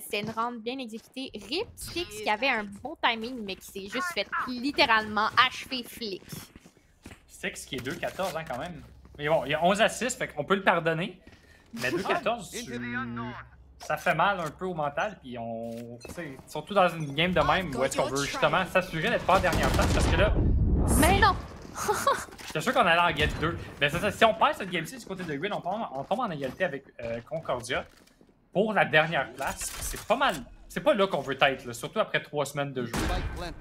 c'est une round bien exécutée. Rip Styx qui avait un bon timing, mais qui s'est juste fait littéralement achever flic. Styx qui est 2-14 hein, quand même. Mais bon, il y a 11 à 6, fait qu'on peut le pardonner. Mais 2-14, ça fait mal un peu au mental, puis surtout dans une game de même où est-ce qu'on veut justement s'assurer d'être pas en dernière place, parce que là... Mais non! J'étais sûr qu'on allait en get 2. Mais si on perd cette game-ci du côté de Grid, on tombe en égalité avec Concordia pour la dernière place. C'est pas mal. C'est pas là qu'on veut être, là, surtout après 3 semaines de jeu.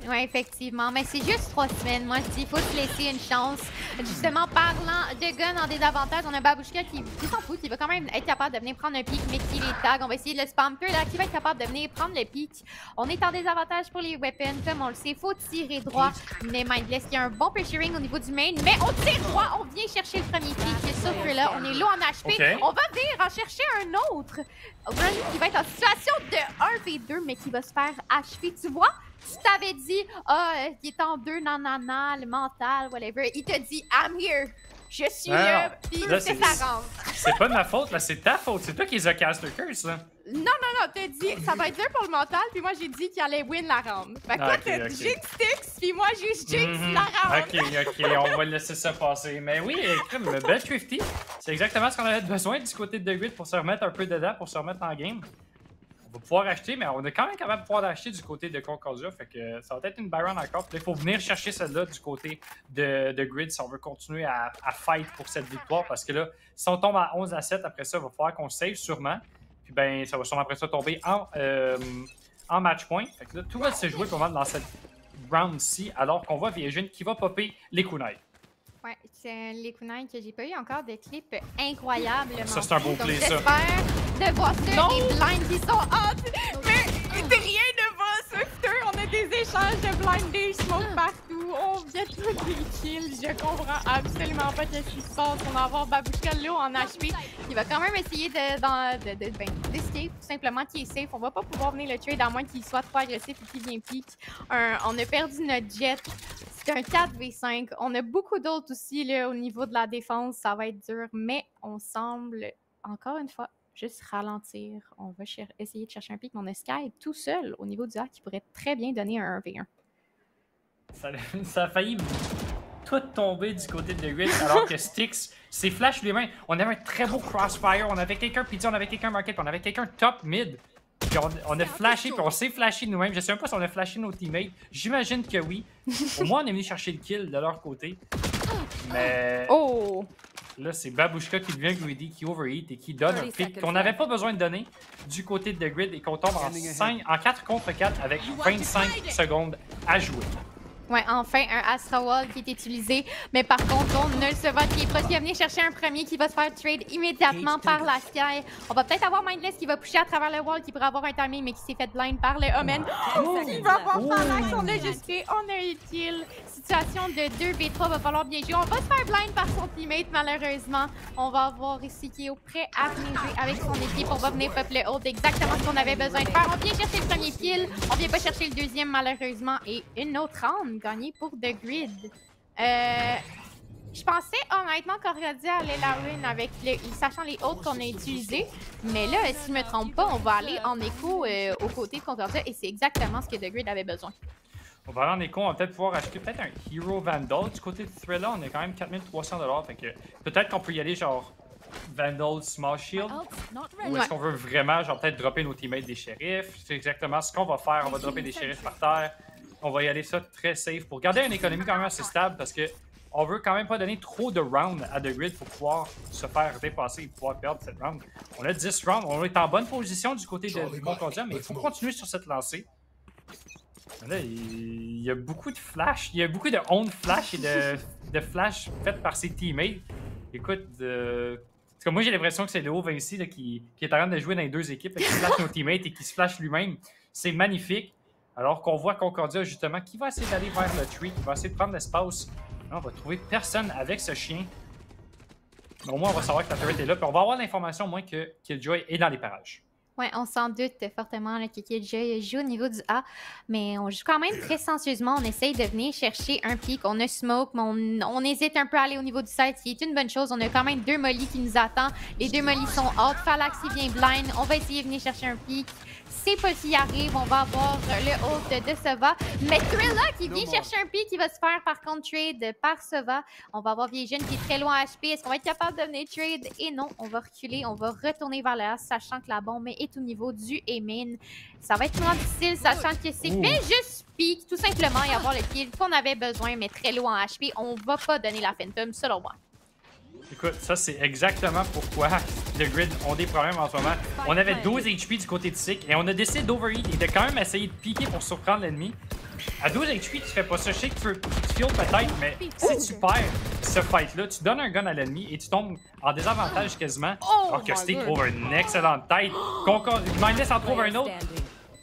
Oui, effectivement. Mais c'est juste 3 semaines. Moi, je dis, il faut se laisser une chance. Justement, parlant de gun en désavantage, on a Babushka qui s'en fout, qui va quand même être capable de venir prendre un pic, mais qui les tag. On va essayer de le spam peu, là, qui va être capable de venir prendre le pic. On est en désavantage pour les weapons, comme on le sait. Il faut tirer droit. Mais Mindless qui a un bon pressuring au niveau du main. Mais on tire droit, on vient chercher le premier pic. Sauf que là, on est low en HP. Okay. On va venir en chercher un autre. Ronnie qui va être en situation de 1v2, mais qui va se faire achever. Tu vois, tu t'avais dit, il est en 2, nanana, le mental, whatever. Il te dit, I'm here. Je suis là, puis c'est sa rentre. C'est pas de ma faute, là, c'est ta faute. C'est toi qui les as cast le curse, là. Non, t'as dit, ça va être dur pour le mental, puis moi j'ai dit qu'il allait win la round. Fait que toi, t'as jinx Styx, puis moi j'ai jinx la round. Ok, on va laisser ça passer. Mais oui, belle Thrifty. C'est exactement ce qu'on avait besoin du côté de The Grid pour se remettre un peu dedans, pour se remettre en game. On va pouvoir acheter, mais on est quand même capable de pouvoir acheter du côté de Concordia. Fait que ça va être une Byron encore. Il faut venir chercher celle-là du côté de Grid si on veut continuer à fight pour cette victoire. Parce que là, si on tombe à 11 à 7, après ça, il va falloir qu'on save sûrement. Puis ben, ça va sûrement après ça tomber en match point. Fait que là, tout va se jouer pas mal dans cette round-ci, alors qu'on voit Viegel qui va popper les kunai. Ouais, c'est les kunai que j'ai pas eu encore de clips incroyables. Ça, c'est un beau play, ça. J'espère de voir ça, les blinds qui sont hot. Mais rien ne va, Swifter. On a des échanges de blind, des smoke partout. On vient tous des kills. Je comprends absolument pas ce qui se passe. On va avoir Babushka low en HP. Il va quand même essayer d'escape, tout simplement, qui est safe. On va pas pouvoir venir le trade à moins qu'il soit trop agressif et qu'il vienne pique. On a perdu notre jet. C'est un 4v5. On a beaucoup d'autres aussi là, au niveau de la défense. Ça va être dur, mais on semble, encore une fois, juste ralentir. On va essayer de chercher un pic, mais on a Sky tout seul au niveau du A qui pourrait très bien donner un 1v1. Ça a failli tout tomber du côté de Grid, alors que Styx, c'est flash lui-même. On avait un très beau crossfire. On avait quelqu'un PD, on avait quelqu'un market, on avait quelqu'un top mid. Puis on a flashé, puis on s'est flashé nous-mêmes. Je sais même pas si on a flashé nos teammates. J'imagine que oui. Au moins, on est venu chercher le kill de leur côté. Mais là, c'est Babushka qui devient greedy, qui overheat et qui donne un pick qu'on n'avait pas besoin de donner du côté de The Grid et qu'on tombe en 4 contre 4 avec 25 secondes à jouer. Ouais, enfin, un Astra Wall qui est utilisé. Mais par contre, on a le Sauvage qui est proche. Il va venir chercher un premier qui va se faire trade immédiatement par la Sky. On va peut-être avoir Mindless qui va pusher à travers le wall, qui pourrait avoir un timing, mais qui s'est fait blind par le Omen. Il va avoir Phalanx. On a juste fait, on a eu kill. Situation de 2v3, va falloir bien jouer. On va se faire blind par son teammate, malheureusement. On va avoir ici qui est prêt à venir jouer avec son équipe. On va venir pop le hold, exactement ce qu'on avait besoin de faire. On vient chercher le premier kill. On vient pas chercher le deuxième, malheureusement. Et une autre round gagnée pour The Grid. Je pensais honnêtement qu'Orgadia allait la win avec sachant les autres qu'on a utilisés. Mais là, si je me trompe pas, on va aller en écho aux côtés de Concordia et c'est exactement ce que The Grid avait besoin. On va aller en écho, on va peut-être pouvoir acheter peut-être un Hero Vandal du côté de Thrilla. On a quand même 4300$. Fait que peut-être qu'on peut y aller genre Vandal Small Shield. Ou est-ce qu'on veut vraiment genre peut-être dropper nos teammates des shérifs? C'est exactement ce qu'on va faire. On va dropper des shérifs par terre. On va y aller ça très safe pour garder une économie quand même assez stable parce que on veut quand même pas donner trop de rounds à The Grid pour pouvoir se faire dépasser et pouvoir perdre cette round. On a 10 rounds, on est en bonne position du côté de Concordia, mais il faut continuer sur cette lancée. Là, il y a beaucoup de flash, il y a beaucoup de own flash et de flash faites par ses teammates. Écoute, moi j'ai l'impression que c'est Léo Vinci là, qui est en train de jouer dans les deux équipes, là, qui flash nos teammates et qui se flash lui-même. C'est magnifique. Alors qu'on voit Concordia justement qui va essayer d'aller vers le tree, qui va essayer de prendre l'espace. On va trouver personne avec ce chien. Mais au moins, on va savoir que la turret est là. Puis on va avoir l'information au moins que Killjoy est dans les parages. Ouais, on s'en doute fortement là, que Killjoy joue au niveau du A. Mais on joue quand même très sensueusement. On essaye de venir chercher un pic. On a smoke, mais on hésite un peu à aller au niveau du site, ce qui est une bonne chose. On a quand même 2 mollies qui nous attendent. Les 2 mollies sont out. Phalanx qui vient blind. On va essayer de venir chercher un pic. C'est pas qui arrive, on va avoir le hold de Sova. Mais Thrilla qui vient chercher un pic qui va se faire par contre trade par Sova. On va avoir Vision qui est très loin HP. Est-ce qu'on va être capable de venir trade? Et non, on va reculer, on va retourner vers le A, sachant que la bombe est au niveau du A-main. Ça va être vraiment difficile, sachant que c'est fait juste pic, tout simplement, et avoir le kill qu'on avait besoin, mais très loin en HP. On va pas donner la Phantom, selon moi. Écoute, ça c'est exactement pourquoi The Grid ont des problèmes en ce moment. On avait 12 HP du côté de Sick et on a décidé d'overheat et de quand même essayer de piquer pour surprendre l'ennemi. À 12 HP, tu fais pas ça. Je sais que tu field peut-être, mais si tu perds ce fight-là, tu donnes un gun à l'ennemi et tu tombes en désavantage quasiment. Alors que Styx trouve une excellente tête. Mindless en trouve un autre.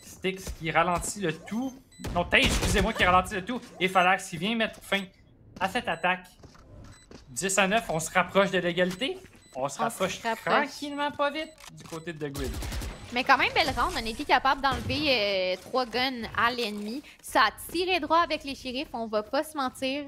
Styx qui ralentit le tout. Non, Tage, excusez-moi, qui ralentit le tout. Et Phalanx qui vient mettre fin à cette attaque. 10 à 9, on se rapproche de l'égalité. On se rapproche tranquillement, pas vite, du côté de The Grid. Mais quand même, belle round. On a été capable d'enlever 3 guns à l'ennemi. Ça a tiré droit avec les shérifs, on va pas se mentir.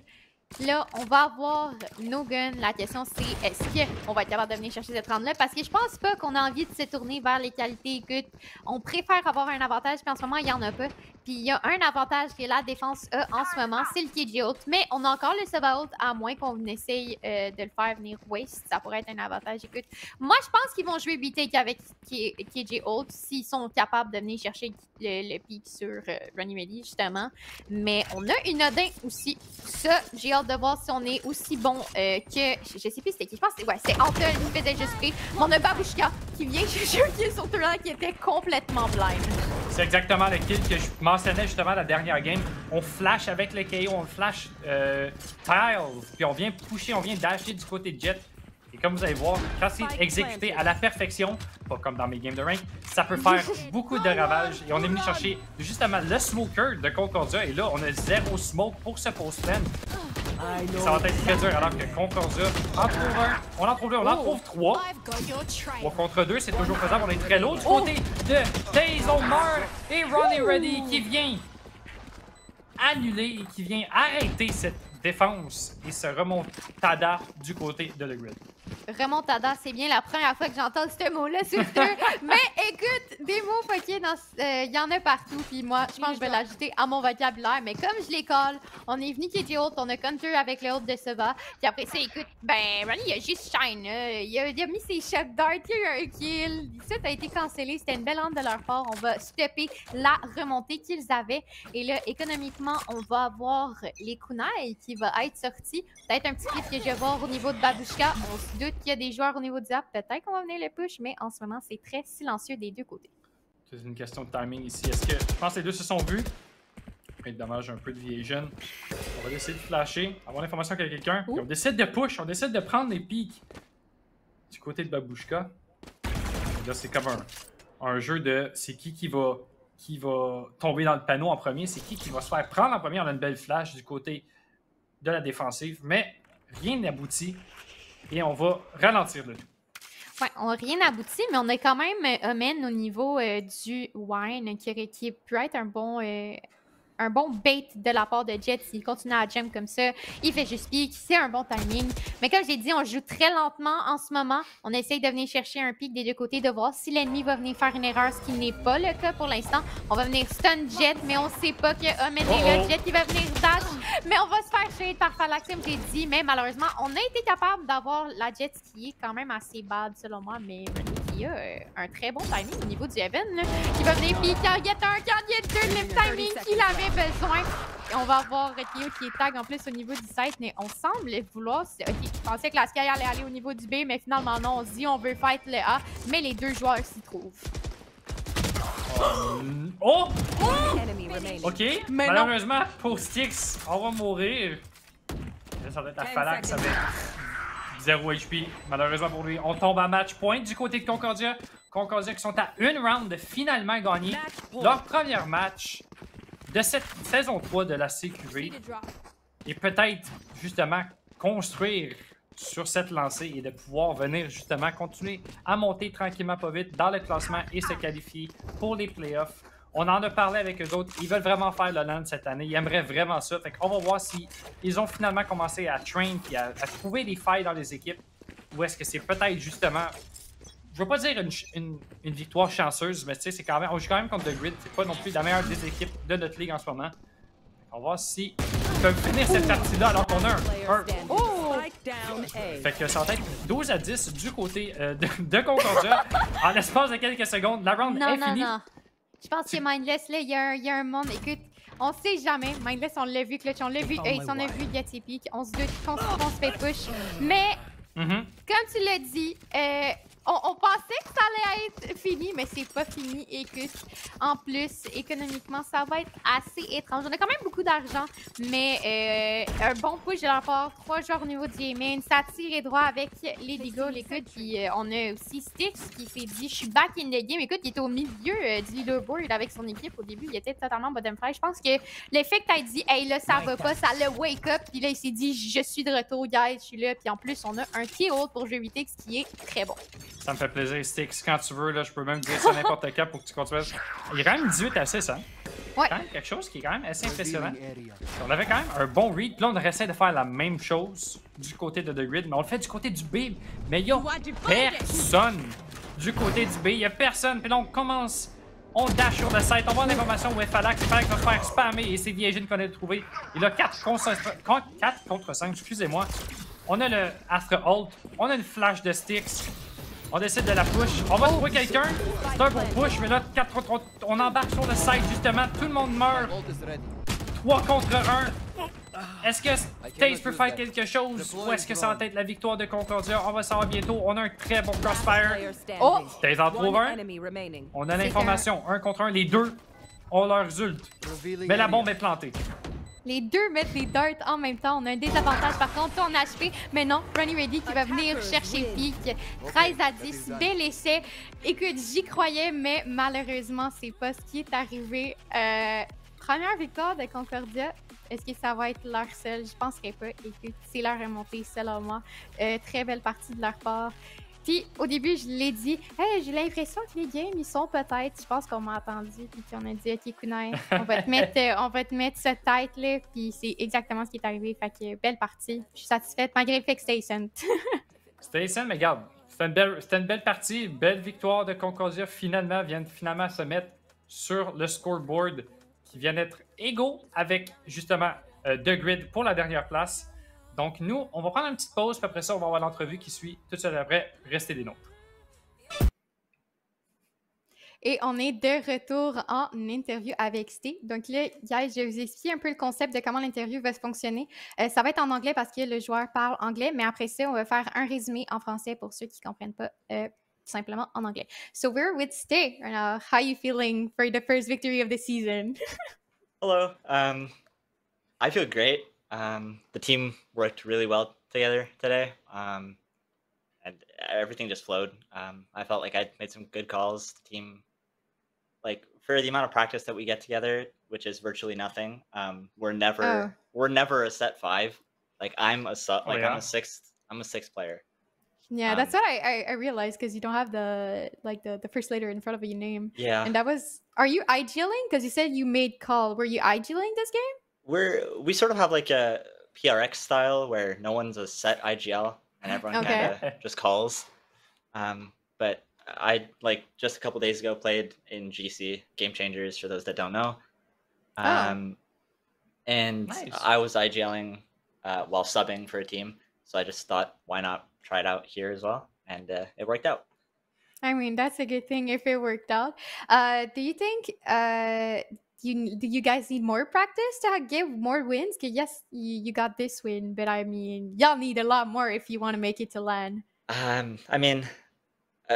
Là, on va avoir nos guns. La question, c'est est-ce qu'on va être capable de venir chercher cette round-là? Parce que je pense pas qu'on a envie de se tourner vers les qualités. Écoute, on préfère avoir un avantage, puis en ce moment, il y en a pas. Puis il y a un avantage que la défense a en ce moment, c'est le KJ ult. Mais on a encore le Sova ult, à moins qu'on essaye de le faire venir waste. Ça pourrait être un avantage. Écoute, moi, je pense qu'ils vont jouer BTK avec KJ ult s'ils sont capables de venir chercher le pic sur Runny justement. Mais on a une Odin aussi. Ça, j'ai hâte de voir si on est aussi bon que... Je sais plus c'était qui. Je pense que c'est Anton qui faisait juste pris. Mais on a Babushka qui vient chercher un kill sur Thrilla qui était complètement blind. C'est exactement le kill que je mentionnais justement la dernière game. On flash avec le KO, on flash Tiles, puis on vient pusher, on vient dasher du côté de Jet. Et comme vous allez voir, quand c'est exécuté à la perfection, pas comme dans mes games de rank, ça peut faire beaucoup de ravages. Et on est venu chercher justement le smoker de Concordia. Et là, on a 0 smoke pour ce post-plan. Ça va être très dur alors que Concordia en trouve un. On en trouve deux, on en trouve 3. 3 contre 2, c'est toujours faisable. On est très loin du côté de Taze Omar et Ronnie Ready qui vient annuler et qui vient arrêter cette défense et ce remontada du côté de The Grid. Remontada, c'est bien la première fois que j'entends ce mot-là sur Twitter. Mais écoute, des mots fuckés, il y en a partout. Puis moi, je pense que je vais l'ajouter à mon vocabulaire. Mais comme je les colle, on est venu KJ ult, on a counter avec le ult de Sova. Puis après ça, écoute, ben, Ronnie, il a juste shine. Il a mis ses shock darts, il y a eu un kill. Ça a été cancellé. C'était une belle honte de leur part. On va stopper la remontée qu'ils avaient. Et là, économiquement, on va avoir les kunai qui va être sorti. Peut-être un petit clip que je vais voir au niveau de Babushka. On se doute qu'il y a des joueurs au niveau du app. Peut-être qu'on va venir le push, mais en ce moment, c'est très silencieux des deux côtés. C'est une question de timing ici. Est-ce que je pense que les deux se sont vus? Ça peut être dommage un peu de Vision. On va essayer de flasher, avoir l'information qu'il y a quelqu'un. On décide de push, on décide de prendre les pics du côté de Babushka. Là, c'est comme un jeu de c'est qui va tomber dans le panneau en premier, c'est qui va se faire prendre en premier. On a une belle flash du côté de la défensive, mais rien n'aboutit et on va ralentir le tout. Ouais, on n'a rien abouti, mais on a quand même Omen au niveau du wine qui peut être un un bon bait de la part de Jet. S'il continue à jump comme ça, il fait juste pique. C'est un bon timing. Mais comme j'ai dit, on joue très lentement en ce moment. On essaye de venir chercher un pic des deux côtés, de voir si l'ennemi va venir faire une erreur, ce qui n'est pas le cas pour l'instant. On va venir stun Jet, mais on sait pas que Omen est là. Jet qui va venir dash, mais on va se faire shade par Phalanx, comme j'ai dit. Mais malheureusement, on a été capable d'avoir la Jet qui est quand même assez bad selon moi, mais qui a un très bon timing au niveau du Heaven, là, qui va venir piquer target 1, target 2, le timing qu'il avait besoin. Et on va avoir Théo qui est tag en plus au niveau du site, mais on semble vouloir... Ok, je pensais que la Sky allait aller au niveau du B, mais finalement non, on se dit on veut fight le A, mais les deux joueurs s'y trouvent. Oh! Ok, mais malheureusement, pour Styx, on va mourir. Là, ça va être la Phalanx avec 0 HP. Malheureusement pour lui, on tombe à match point du côté de Concordia. Concordia qui sont à une round de finalement gagner leur premier match de cette saison 3 de la CQV. Et peut-être, justement, construire sur cette lancée et de pouvoir venir, justement, continuer à monter tranquillement pas vite dans le classement et se qualifier pour les playoffs. On en a parlé avec eux autres. Ils veulent vraiment faire le LAN cette année. Ils aimeraient vraiment ça. Fait qu'on va voir si ils ont finalement commencé à train et à trouver des failles dans les équipes. Ou est-ce que c'est peut-être justement... Je veux pas dire une victoire chanceuse, mais tu sais, c'est quand même... On joue quand même contre The Grid. C'est pas non plus la meilleure des équipes de notre ligue en ce moment. On va voir si ils peuvent finir cette partie-là alors qu'on a un... Fait que ça va être 12 à 10 du côté de Concordia. En l'espace de quelques secondes, la round est finie. Non. Je pense que Mindless, là, il y a un monde. Écoute, on sait jamais. Mindless, on l'a vu, Clutch, on l'a vu Ace, on a vu Yeti Peak. On se doute qu'on se fait push. Mais, comme tu l'as dit, on pensait que ça allait être fini, mais c'est pas fini. Écoute, en plus, économiquement, ça va être assez étrange. On a quand même beaucoup d'argent, mais un bon push de leur part. 3 joueurs au niveau du gaming. Ça tire droit avec les Deagles. Écoute, puis on a aussi Styx qui s'est dit, je suis back in the game. Écoute, il était au milieu du leaderboard avec son équipe au début. Il était totalement bottom five. Je pense que l'effet que t'as dit, hey là, ça va pas, ça le wake up. Puis là, il s'est dit, je suis de retour, guys, je suis là. Puis en plus, on a un keyhold pour jouer 8X qui est très bon. Ça me fait plaisir, Styx. Quand tu veux, là, je peux même dire ça n'importe quand pour que tu continues. Il est quand même 18 à 6, hein? Ouais. Quand même quelque chose qui est quand même assez impressionnant. On avait quand même un bon read. Puis là, on essaie de faire la même chose du côté de The Grid, mais on le fait du côté du B. Mais il y a personne du côté du B. Il y a personne. Puis là, on commence. On dash sur le site. On voit l'information où est Phalanx. Phalanx va se faire spammer et c'est Diegene qu'on a trouvé. Il a 4 contre 5, excusez-moi. On a le Astra Ult. On a une flash de Styx. On décide de la push. On va trouver quelqu'un. C'est un bon push, mais là, 4 contre 3, on embarque sur le site, justement. Tout le monde meurt. 3 contre 1. Est-ce que Taze peut faire quelque chose ou est-ce que ça va être la victoire de Concordia? On va savoir bientôt. On a un très bon crossfire. Oh! Taze en trouve un. On a l'information. 1 contre 1. Les deux ont leurs ult. Mais la bombe est plantée. Les deux mettent des darts en même temps. On a un désavantage par contre, on a HP. Mais non, Ronnie Ready qui va venir chercher Peak. 13 à 10, bel essai. Écoute, j'y croyais, mais malheureusement, c'est pas ce qui est arrivé. Première victoire de Concordia. Est-ce que ça va être leur seul? Je penserais pas. Écoute, c'est leur remontée selon moi. Très belle partie de leur part. Puis, au début, je l'ai dit, hey, j'ai l'impression que les games, ils sont peut-être. Je pense qu'on m'a entendu, puis qu'on a dit, OK, Kunai, on va te mettre ce tête-là, puis c'est exactement ce qui est arrivé. Fait que, belle partie. Je suis satisfaite, malgré le fait que c'était Ascent. C'était Ascent, mais regarde, c'était une belle partie, belle victoire de Concordia. Finalement, viennent finalement se mettre sur le scoreboard qui vient d'être égaux avec, justement, The Grid pour la dernière place. Donc, nous, on va prendre une petite pause, puis après ça, on va avoir l'entrevue qui suit tout de suite après. Restez des nôtres. Et on est de retour en interview avec Sté. Donc là, guys, je vais vous expliquer un peu le concept de comment l'interview va se fonctionner. Ça va être en anglais parce que le joueur parle anglais, mais après ça, on va faire un résumé en français pour ceux qui ne comprennent pas simplement en anglais. So we're with Sté. How are you feeling for the first victory of the season? Hello. I feel great. The team worked really well together today, and everything just flowed. I felt like I made some good calls. The team, like for the amount of practice that we get together, which is virtually nothing, we're never a set 5. Like I'm a sixth player. Yeah, that's what I realized because you don't have the first letter in front of your name. Yeah. And that was. Are you IGLing? Because you said you made call. Were you IGLing this game? We sort of have like a PRX style where no one's a set IGL and everyone Okay. kind of just calls. But I like just a couple days ago played in GC Game Changers for those that don't know. And Nice. I was IGLing while subbing for a team, so I just thought, why not try it out here as well? And it worked out. I mean, that's a good thing if it worked out. Do you think do you guys need more practice to give more wins? 'Cause yes, you got this win, but I mean, y'all need a lot more if you want to make it to LAN. I mean,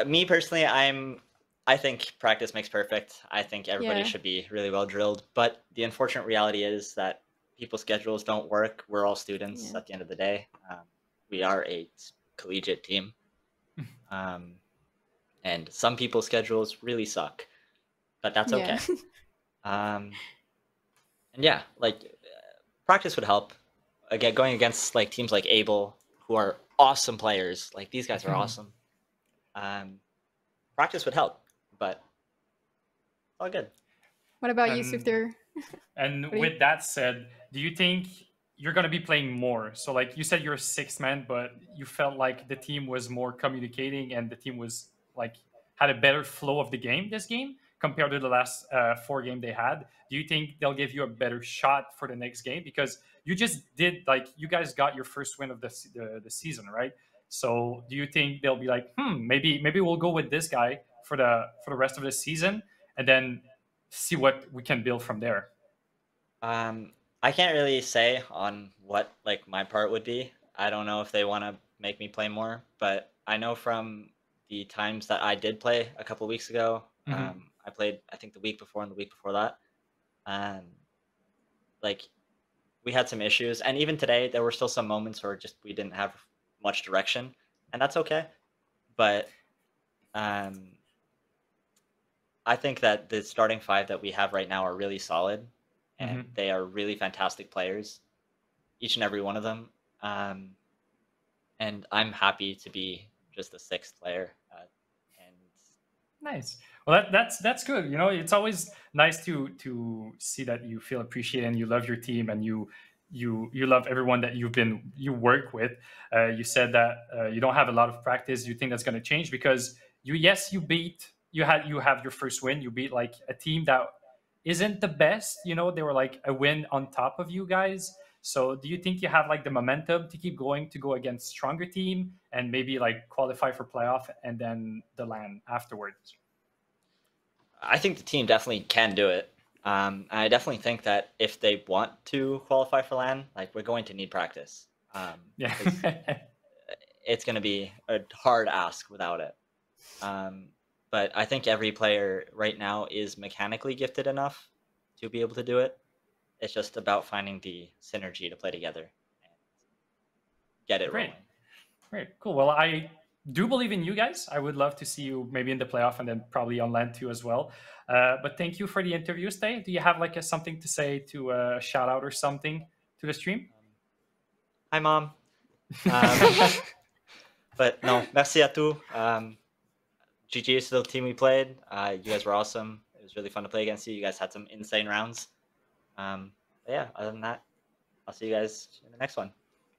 me personally, I think practice makes perfect. I think everybody Yeah. should be really well drilled. But the unfortunate reality is that people's schedules don't work. We're all students Yeah. at the end of the day. We are a collegiate team. And some people's schedules really suck. But that's okay. Yeah. And yeah, like practice would help. Again, going against like teams like Able, who are awesome players. Like these guys are awesome. Practice would help, but it's all good. What about you, Swifter? And with that said, do you think you're going to be playing more? So like you said, you're a sixth man, but you felt like the team was more communicating and the team was like had a better flow of the game this game compared to the last 4 games they had. Do you think they'll give you a better shot for the next game? Because you just did, like, you guys got your first win of the season, right? So do you think they'll be like, maybe we'll go with this guy for the rest of the season and then see what we can build from there? I can't really say on what like my part would be. I don't know if they want to make me play more, but I know from the times that I did play a couple weeks ago, I played I think the week before and the week before that, like we had some issues, and even today there were still some moments where just we didn't have much direction, and that's okay. But I think that the starting 5 that we have right now are really solid, and they are really fantastic players, each and every one of them. And I'm happy to be just the 6th player. Nice. Well, that's good. You know, it's always nice to see that you feel appreciated and you love your team and you love everyone that you work with. You said that you don't have a lot of practice. You think that's going to change because you have your first win. You beat like a team that isn't the best. You know, they were like a win on top of you guys. So do you think you have like the momentum to keep going to go against stronger team and maybe like qualify for playoff and then the LAN afterwards? I think the team definitely can do it. I definitely think that if they want to qualify for LAN, like we're going to need practice. Yeah. It's going to be a hard ask without it. But I think every player right now is mechanically gifted enough to be able to do it. It's just about finding the synergy to play together and get it rolling. Great, cool. Well, I do believe in you guys. I would love to see you maybe in the playoff and then probably on LAN too as well. But thank you for the interview, Stay. Do you have like something to say to a shout out or something to the stream? Hi, Mom. But no, merci à tous. GG is the team we played. You guys were awesome. It was really fun to play against you. You guys had some insane rounds. Yeah, other than that, I'll see you guys in the next one.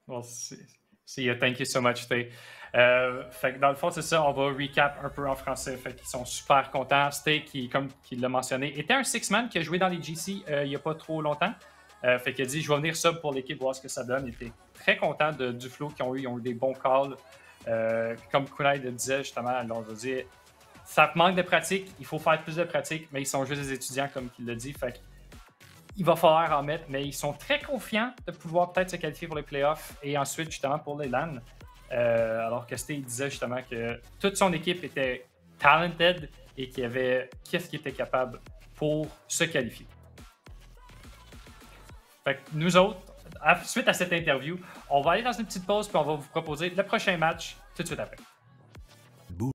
We'll see you. Thank you so much, Stay. Fait que dans le fond, c'est ça, on va recap un peu en français. Fait qu'ils sont super contents. Stay, comme il l'a mentionné, était un six-man qui a joué dans les GC il n'y a pas trop longtemps. Fait qu'il a dit, je vais venir sub pour l'équipe, voir ce que ça donne. Il était très content du flow qu'ils ont eu. Ils ont eu des bons calls. Comme Kunai le disait justement, alors je veux dire, ça manque de pratique. Il faut faire plus de pratique, mais ils sont juste des étudiants, comme il l'a dit. Fait il va falloir en mettre, mais ils sont très confiants de pouvoir peut-être se qualifier pour les playoffs et ensuite justement pour les LAN. Alors que Steve disait justement que toute son équipe était talented et qu'il y avait qu'est-ce qui était capable pour se qualifier. Fait que nous autres, suite à cette interview, on va aller dans une petite pause puis on va vous proposer le prochain match tout de suite après.